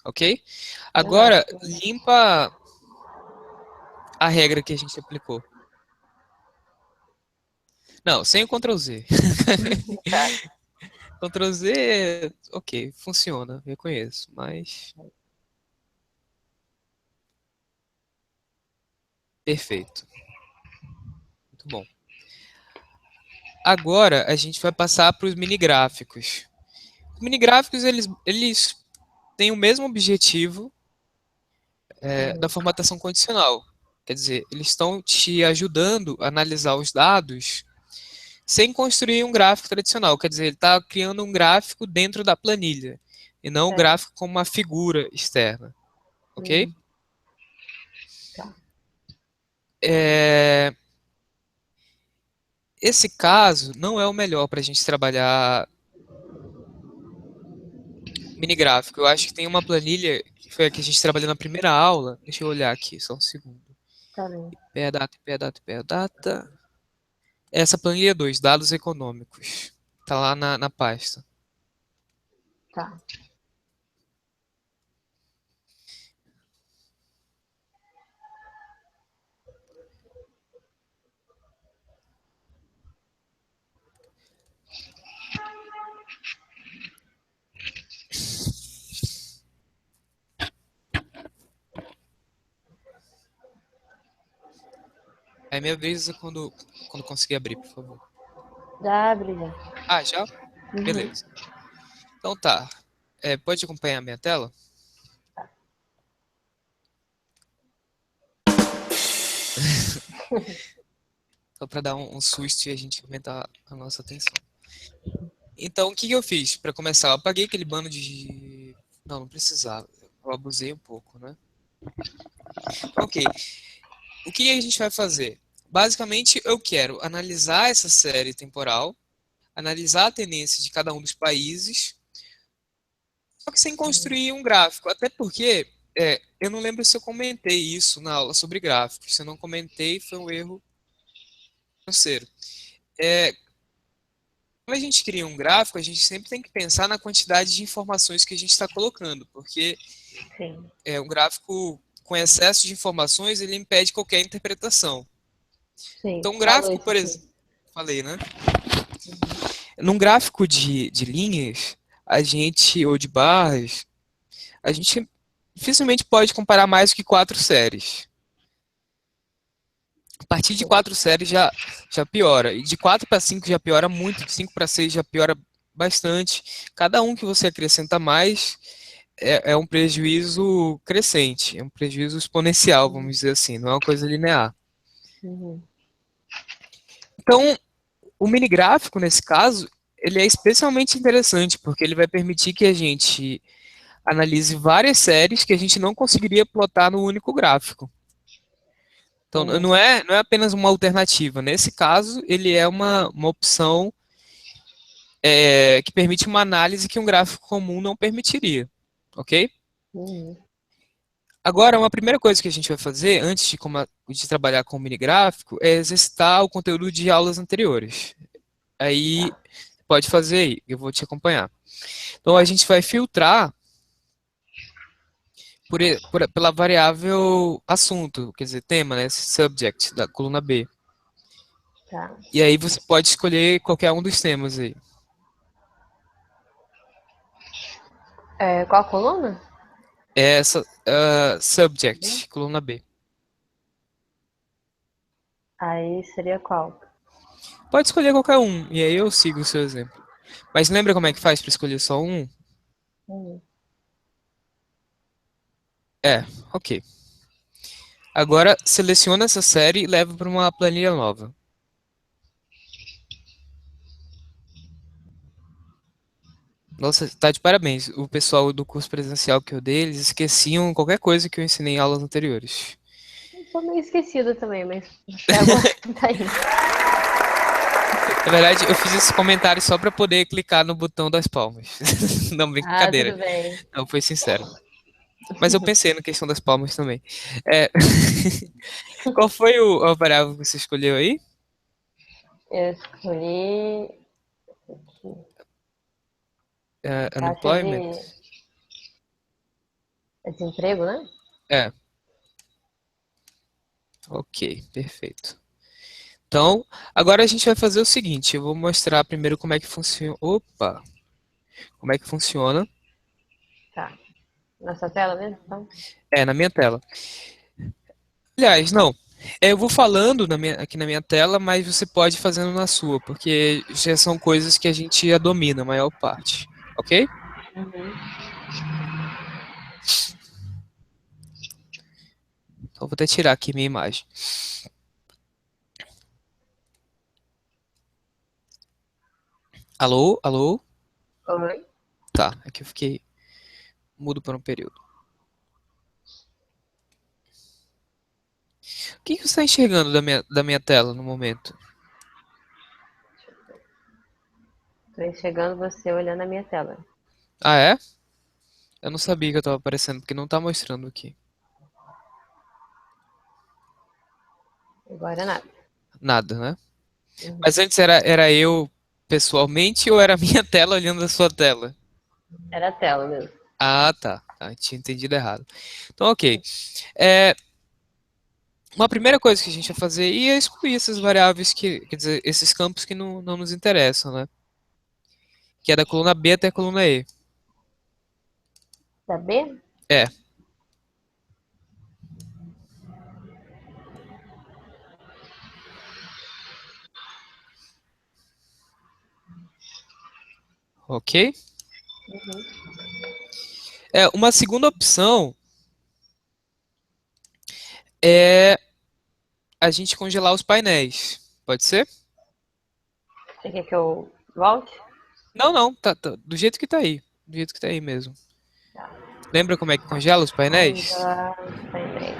ok? Legal. Agora, limpa a regra que a gente aplicou. Não, sem o Ctrl Z. Tá. Ctrl Z, ok, funciona, reconheço, mas perfeito, muito bom. Agora a gente vai passar para os mini gráficos. Os mini gráficos eles têm o mesmo objetivo da Uhum. formatação condicional. Quer dizer, eles estão te ajudando a analisar os dados sem construir um gráfico tradicional. Quer dizer, ele está criando um gráfico dentro da planilha e não um Certo. gráfico como uma figura externa, ok? Uhum. Tá. É, esse caso não é o melhor para a gente trabalhar mini gráfico. Eu acho que tem uma planilha que foi a que a gente trabalhou na primeira aula. Deixa eu olhar aqui, só um segundo. Tá bem. IP a data, IP a data, IP a data. Essa planilha 2, dados econômicos. Tá lá na pasta. Tá. É minha vez quando conseguir abrir, por favor. Já abre já. Ah, já? Uhum. Beleza. Então tá. Pode acompanhar a minha tela? Só para dar um susto e a gente aumentar a nossa atenção. Então, o que que eu fiz para começar? Eu apaguei aquele bando de. Não, não precisava. Eu abusei um pouco, né? Ok. O que a gente vai fazer? Basicamente, eu quero analisar essa série temporal, analisar a tendência de cada um dos países, só que sem Uhum. construir um gráfico. Até porque eu não lembro se eu comentei isso na aula sobre gráficos. Se eu não comentei, foi um erro financeiro. É, quando a gente cria um gráfico, a gente sempre tem que pensar na quantidade de informações que a gente está colocando, porque Sim. um gráfico com excesso de informações, ele impede qualquer interpretação. Sim. Então, um Falou gráfico, isso por sim. exemplo, falei, né? Uhum. Num gráfico de linhas, ou de barras, a gente dificilmente pode comparar mais do que quatro séries. A partir de Sim. quatro séries já piora. E de 4 para 5 já piora muito, de 5 para 6 já piora bastante. Cada um que você acrescenta mais é um prejuízo crescente, é um prejuízo exponencial, Uhum. vamos dizer assim, não é uma coisa linear. Uhum. Então, o mini gráfico, nesse caso, ele é especialmente interessante, porque ele vai permitir que a gente analise várias séries que a gente não conseguiria plotar no único gráfico. Então, Uhum. não é apenas uma alternativa. Nesse caso, ele é uma opção que permite uma análise que um gráfico comum não permitiria. Ok? Uhum. Agora, uma primeira coisa que a gente vai fazer, antes de trabalhar com o mini gráfico, é exercitar o conteúdo de aulas anteriores. Aí, Tá. pode fazer aí, eu vou te acompanhar. Então, a Tá. gente vai filtrar pela variável assunto, quer dizer, tema, né? Subject, da coluna B. Tá. E aí você pode escolher qualquer um dos temas aí. Qual a coluna? É essa, Bem. subject, coluna B. Aí seria qual? Pode escolher qualquer um, e aí eu sigo o seu exemplo. Mas lembra como é que faz para escolher só um? Uhum. É, ok. Agora seleciona essa série e leva para uma planilha nova. Nossa, tá de parabéns. O pessoal do curso presencial que eu dei, eles esqueciam qualquer coisa que eu ensinei em aulas anteriores. Eu sou meio esquecida também, mas até agora tá indo. Na verdade, eu fiz esse comentário só para poder clicar no botão das palmas. Não, Ah, brincadeira. tudo bem. Não, foi sincero. Mas eu pensei na questão das palmas também. É, qual foi a variável que você escolheu aí? Eu escolhi aqui, É, taxa de. unemployment? É desemprego, né? É, ok, perfeito. Então, agora a gente vai fazer o seguinte, eu vou mostrar primeiro como é que funciona. Opa! Como é que funciona? Tá. Nossa tela mesmo, então? É, na minha tela. Aliás, não. Eu vou falando aqui na minha tela, mas você pode ir fazendo na sua, porque já são coisas que a gente já domina, a maior parte. Ok? Uhum. Então vou até tirar aqui minha imagem. Alô? Alô? Oi. Tá, aqui eu fiquei mudo por um período. O que que você está enxergando da minha tela no momento? Tô enxergando você olhando a minha tela. Ah, é? Eu não sabia que eu estava aparecendo, porque não tá mostrando aqui. Agora nada. Nada, né? Uhum. Mas antes era eu pessoalmente ou era a minha tela olhando a sua tela? Era a tela mesmo. Ah, tá. Tá, tinha entendido errado. Então, ok. É, uma primeira coisa que a gente vai fazer é excluir essas variáveis quer dizer, esses campos que não nos interessam, né? Que é da coluna B até a coluna E. Tá B? É, ok? Uhum. Uma segunda opção é a gente congelar os painéis. Pode ser? Você quer que eu volte? Não, não, tá do jeito que tá aí. Do jeito que tá aí mesmo. Tá. Lembra como é que congela os painéis? Congelar os painéis.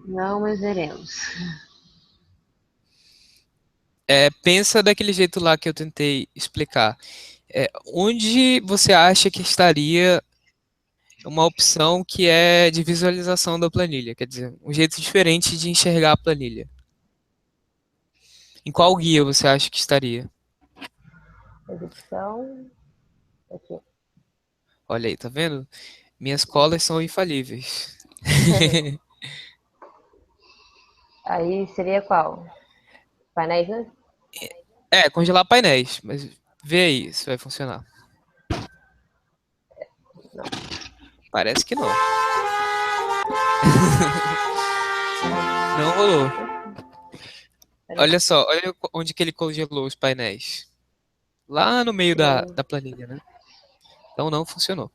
Não, mas veremos. Pensa daquele jeito lá que eu tentei explicar. Onde você acha que estaria uma opção que é de visualização da planilha? Quer dizer, um jeito diferente de enxergar a planilha. Em qual guia você acha que estaria? Edição. Aqui. Olha aí, tá vendo? Minhas colas são infalíveis. Aí seria qual? Painéis, né? Congelar painéis, mas vê aí se vai funcionar. Não. Parece que não. Não rolou. Peraí. Olha só, olha onde que ele congelou os painéis. Lá no meio da planilha, né? Então não funcionou.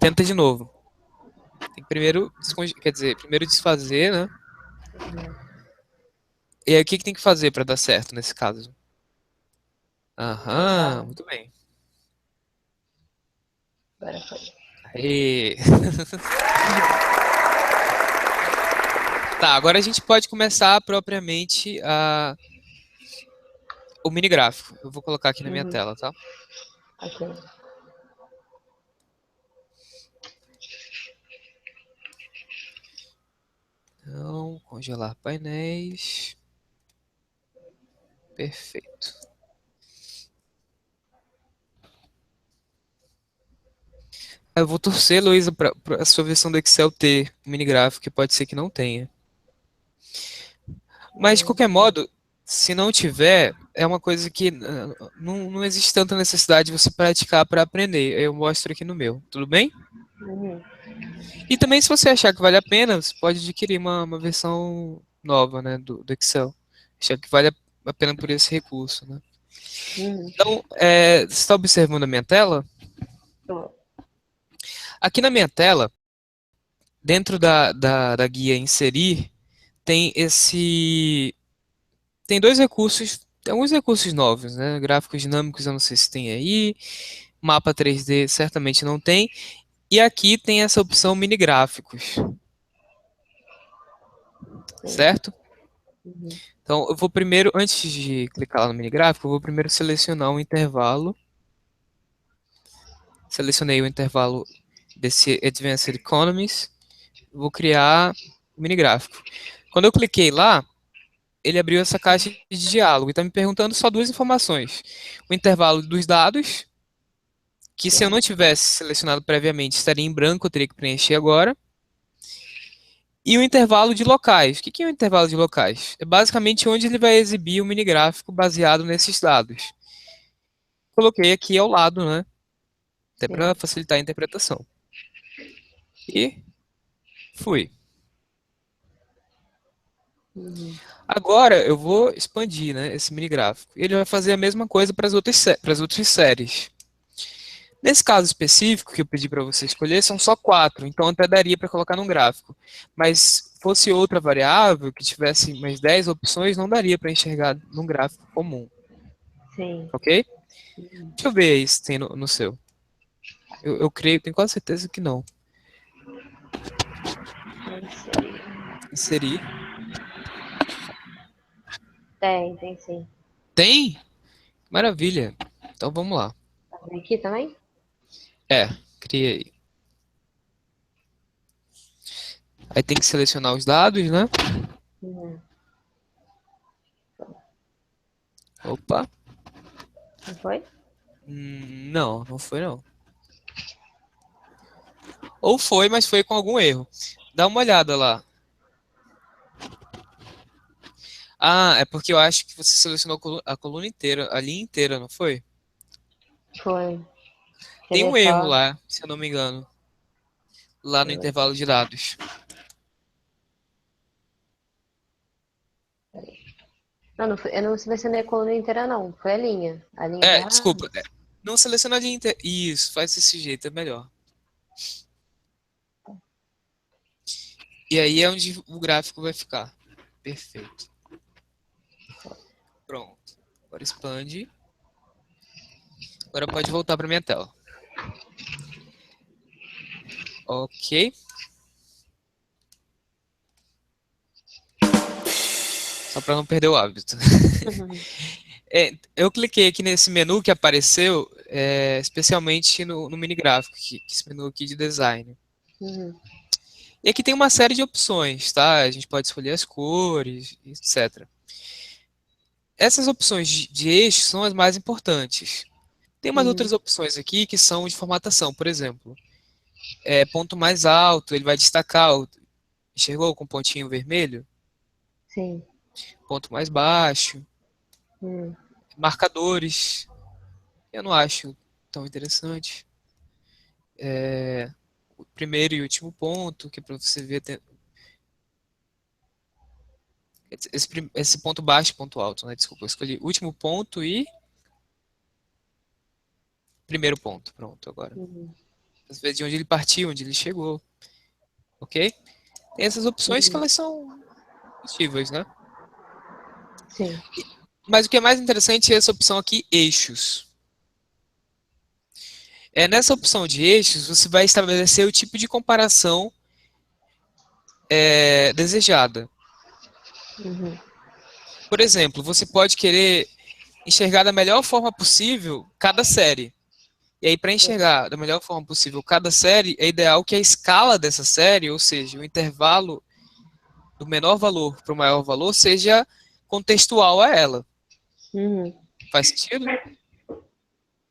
Tenta de novo. Tem que primeiro, quer dizer, primeiro desfazer, né? E aí o que que tem que fazer para dar certo nesse caso? Aham, Congelar. muito bem. Agora foi. Aê. Tá, agora a gente pode começar propriamente o mini gráfico. Eu vou colocar aqui na minha Uhum. tela, tá? Ok. Então, congelar painéis. Perfeito. Eu vou torcer, Luísa, para a sua versão do Excel ter um mini gráfico, que pode ser que não tenha. Mas, de qualquer modo, se não tiver, é uma coisa que não existe tanta necessidade de você praticar para aprender. Eu mostro aqui no meu, tudo bem? Uhum. E também, se você achar que vale a pena, você pode adquirir uma versão nova, né, do Excel. Achar que vale a pena por esse recurso, né? Uhum. Então, você está observando a minha tela? Tô. Aqui na minha tela, dentro da guia Inserir, tem tem dois recursos, tem alguns recursos novos, né? Gráficos dinâmicos, eu não sei se tem aí. Mapa 3D certamente não tem. E aqui tem essa opção mini gráficos, Sim. certo? Uhum. Então, eu vou primeiro, antes de clicar lá no mini gráfico, eu vou primeiro selecionar um intervalo. Selecionei o intervalo desse Advanced Economies. Vou criar o mini gráfico. Quando eu cliquei lá, ele abriu essa caixa de diálogo e está me perguntando só duas informações: o intervalo dos dados que se eu Sim, não tivesse selecionado previamente estaria em branco, eu teria que preencher agora. E o intervalo de locais. O que é o intervalo de locais? É basicamente onde ele vai exibir o minigráfico baseado nesses dados. Coloquei aqui ao lado, né? Até para sim. facilitar a interpretação. E fui. Uhum. Agora eu vou expandir, né, esse mini gráfico. Ele vai fazer a mesma coisa para as outras séries. Nesse caso específico que eu pedi para você escolher, são só quatro, então até daria para colocar num gráfico. Mas fosse outra variável que tivesse mais 10 opções, não daria para enxergar num gráfico comum, Sim. ok? Uhum. Deixa eu ver aí se tem no seu. Eu creio, tenho quase certeza que não. Não sei. Inserir. Tem sim. Tem? Maravilha. Então vamos lá. Tá aqui também? É, criei. Aí tem que selecionar os dados, né? Uhum. Opa. Não foi? Não, não foi não. Ou foi, mas foi com algum erro. Dá uma olhada lá. Ah, é porque eu acho que você selecionou a coluna inteira, a linha inteira, não foi? Foi. Tem Queria um erro só. lá, se eu não me engano, lá no Deixa eu ver aqui. intervalo de dados. Não, eu não selecionei a coluna inteira, não. Foi a linha. A linha tá É, errada. desculpa. Não seleciona a linha inteira. Isso, faz desse jeito, é melhor. E aí é onde o gráfico vai ficar. Perfeito. Pronto. Agora expande. Agora pode voltar para minha tela. Ok. Só para não perder o hábito. Uhum. Eu cliquei aqui nesse menu que apareceu, especialmente no mini gráfico, esse menu aqui de design. Uhum. E aqui tem uma série de opções, tá? A gente pode escolher as cores, etc. Essas opções de eixo são as mais importantes. Tem umas Uhum. outras opções aqui que são de formatação, por exemplo, ponto mais alto, ele vai destacar, enxergou com pontinho vermelho? Sim. Ponto mais baixo, Uhum. marcadores, eu não acho tão interessante. O primeiro e último ponto, que é para você ver esse ponto baixo e ponto alto, né? Desculpa, eu escolhi último ponto e primeiro ponto. Pronto, agora. Uhum. Às vezes de onde ele partiu, onde ele chegou, ok? Tem essas opções que Uhum. elas são positivas, né? Sim. Mas o que é mais interessante é essa opção aqui, eixos. Nessa opção de eixos, você vai estabelecer o tipo de comparação desejada. Uhum. Por exemplo, você pode querer enxergar da melhor forma possível cada série. E aí, para enxergar da melhor forma possível cada série, é ideal que a escala dessa série, ou seja, o intervalo do menor valor para o maior valor, seja contextual a ela. Uhum. Faz sentido?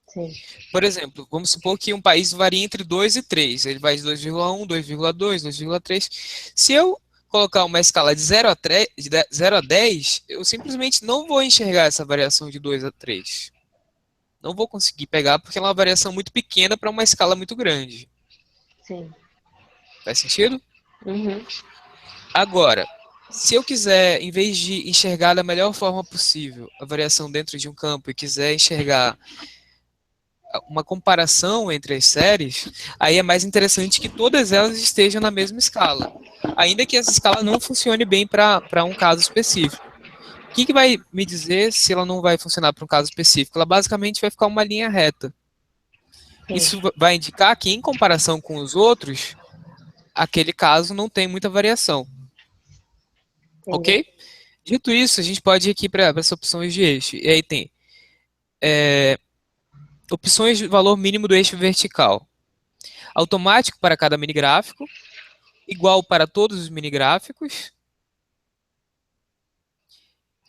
Sim. Por exemplo, vamos supor que um país varia entre 2 e 3. Ele vai de 2,1, 2,2, 2,3. Se eu colocar uma escala de 0 a 3, de 0 a 10, eu simplesmente não vou enxergar essa variação de 2 a 3. Não vou conseguir pegar porque ela é uma variação muito pequena para uma escala muito grande. Sim. Faz sentido? Uhum. Agora, se eu quiser, em vez de enxergar da melhor forma possível a variação dentro de um campo e quiser enxergar uma comparação entre as séries, aí é mais interessante que todas elas estejam na mesma escala. Ainda que essa escala não funcione bem para um caso específico. O que vai me dizer se ela não vai funcionar para um caso específico? Ela basicamente vai ficar uma linha reta. Sim. Isso vai indicar que, em comparação com os outros, aquele caso não tem muita variação. Entendi. Ok? Dito isso, a gente pode ir aqui para as opções de eixo. E aí tem opções de valor mínimo do eixo vertical. Automático para cada mini gráfico, igual para todos os mini gráficos.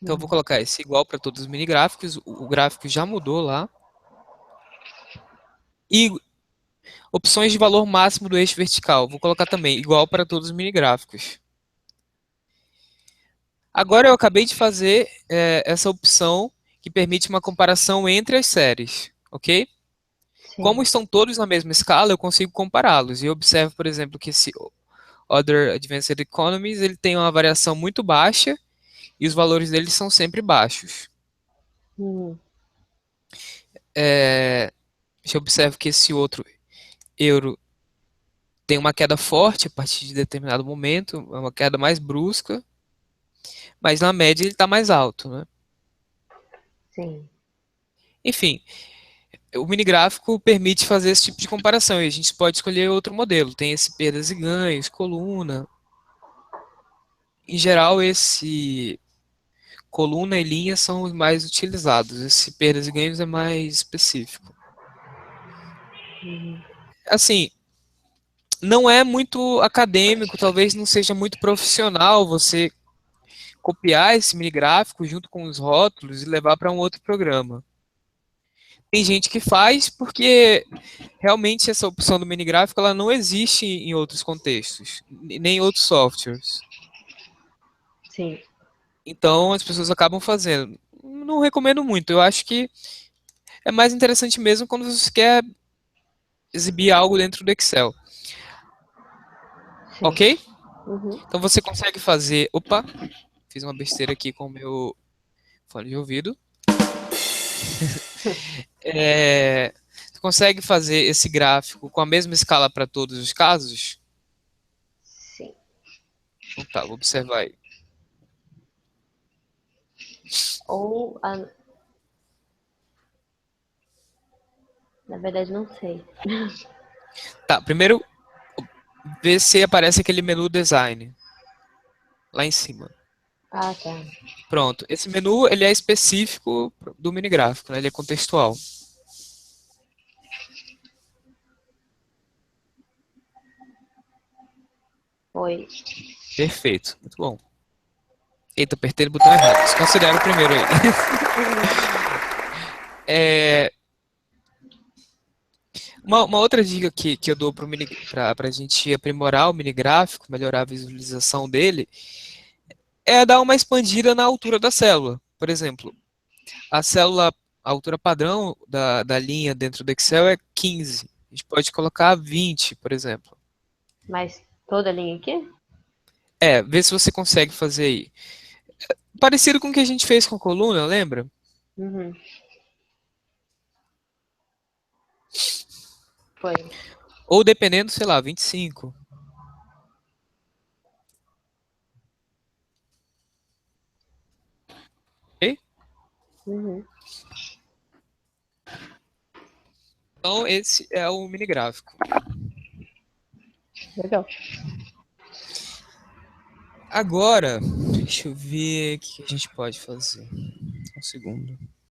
Então eu vou Uhum. colocar esse igual para todos os mini gráficos. O gráfico já mudou lá. E opções de valor máximo do eixo vertical. Vou colocar também igual para todos os minigráficos. Agora eu acabei de fazer essa opção que permite uma comparação entre as séries, ok? Como Sim. estão todos na mesma escala, eu consigo compará-los. E eu observo, por exemplo, que esse Other Advanced Economies ele tem uma variação muito baixa e os valores deles são sempre baixos. Uhum. Eu observo que esse outro euro tem uma queda forte a partir de determinado momento, é uma queda mais brusca, mas na média ele está mais alto, né? Sim. Enfim, o mini gráfico permite fazer esse tipo de comparação e a gente pode escolher outro modelo. Tem esse perdas e ganhos, coluna. Em geral, esse coluna e linha são os mais utilizados. Esse perdas e ganhos é mais específico. Uhum. Assim, não é muito acadêmico, talvez não seja muito profissional você copiar esse mini gráfico junto com os rótulos e levar para um outro programa. Tem gente que faz porque realmente essa opção do mini gráfico ela não existe em outros contextos, nem em outros softwares. Sim. Então as pessoas acabam fazendo. Não recomendo muito. Eu acho que é mais interessante mesmo quando você quer exibir algo dentro do Excel. Sim. Ok? Uhum. Então você consegue fazer. Opa, fiz uma besteira aqui com o meu fone de ouvido. Você consegue fazer esse gráfico com a mesma escala para todos os casos? Sim. Então tá, vou observar aí. Ou, na verdade, não sei. Tá, primeiro ver se aparece aquele menu design lá em cima. Ah, tá. Pronto, esse menu ele é específico do mini gráfico, né? Ele é contextual. Foi. Perfeito, muito bom. Eita, apertei o botão errado. Desconsidera o primeiro aí. É, uma outra dica que eu dou para a gente aprimorar o mini gráfico, melhorar a visualização dele, é dar uma expandida na altura da célula. Por exemplo, a célula, a altura padrão da linha dentro do Excel é 15. A gente pode colocar 20, por exemplo. Mas toda linha aqui? Vê se você consegue fazer aí. Parecido com o que a gente fez com a coluna, lembra? Uhum. Foi. Ou dependendo, sei lá, 25. Ok? Uhum. Então, esse é o mini gráfico. Legal. Agora, deixa eu ver o que a gente pode fazer. Um segundo.